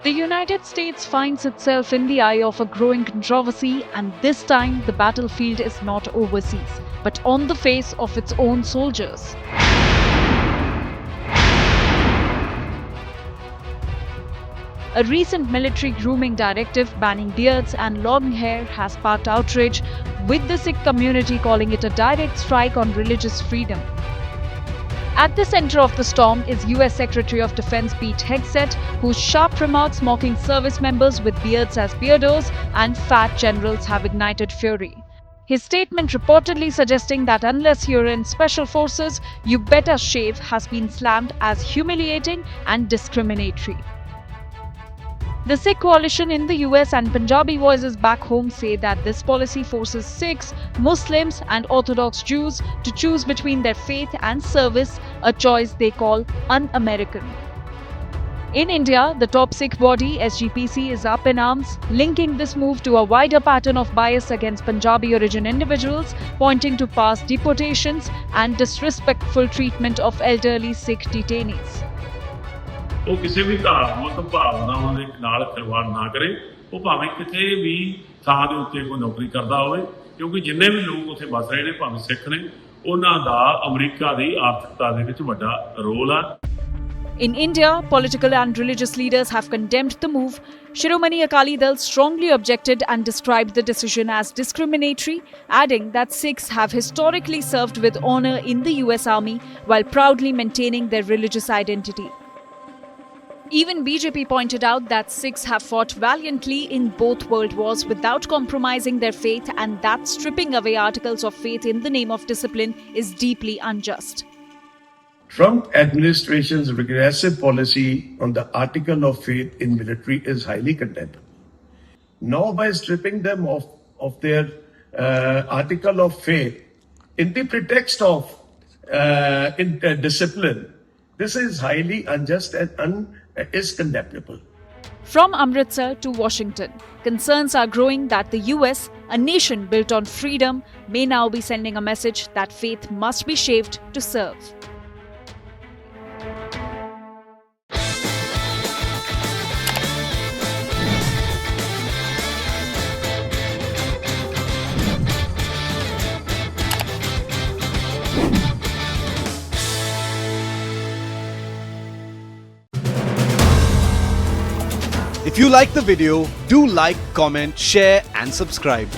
The United States finds itself in the eye of a growing controversy, and this time the battlefield is not overseas, but on the face of its own soldiers. A recent military grooming directive banning beards and long hair has sparked outrage, with the Sikh community calling it a direct strike on religious freedom. At the center of the storm is US Secretary of Defense Pete Hegseth, whose sharp remarks mocking service members with beards as beardos and fat generals have ignited fury. His statement reportedly suggesting that unless you're in special forces, you better shave has been slammed as humiliating and discriminatory. The Sikh coalition in the US and Punjabi voices back home say that this policy forces Sikhs, Muslims, and Orthodox Jews to choose between their faith and service, a choice they call un-American. In India, the top Sikh body, SGPC, is up in arms, linking this move to a wider pattern of bias against Punjabi origin individuals, pointing to past deportations and disrespectful treatment of elderly Sikh detainees. ਉਹ ਕਿਸੇ ਵੀ ਧਾਰਮਿਕ ਭਾਵਨਾਵਾਂ ਦੇ ਨਾਲ ਖਿਲਵਾੜ ਨਾ ਕਰੇ। ਉਹ ਭਾਵੇਂ ਕਿਤੇ ਵੀ ਥਾਂ ਦੇ ਉੱਤੇ ਕੋਈ ਨੌਕਰੀ ਕਰਦਾ ਹੋਵੇ, ਕਿਉਂਕਿ ਜਿੰਨੇ ਵੀ ਲੋਕ ਉੱਥੇ ਵਸ ਰਹੇ ਨੇ ਭਾਵੇਂ ਸਿੱਖ ਨੇ, ਉਹਨਾਂ ਦਾ ਅਮਰੀਕਾ ਦੀ ਆਰਥਿਕਤਾ ਦੇ ਵਿੱਚ ਵੱਡਾ ਰੋਲ ਆ। In India, political and religious leaders have condemned the move. Shiromani Akali Dal strongly objected and described the decision as discriminatory, adding that Sikhs have historically served with honor in the US Army while proudly maintaining their religious identity. Even BJP pointed out that Sikhs have fought valiantly in both world wars without compromising their faith, and that stripping away articles of faith in the name of discipline is deeply unjust. Trump administration's regressive policy on the article of faith in military is highly condemnable. Now, by stripping them of their article of faith in the pretext of discipline, this is highly unjust and is condemnable. From Amritsar to Washington, concerns are growing that the US, a nation built on freedom, may now be sending a message that faith must be shaved to serve. If you like the video, do like, comment, share and subscribe.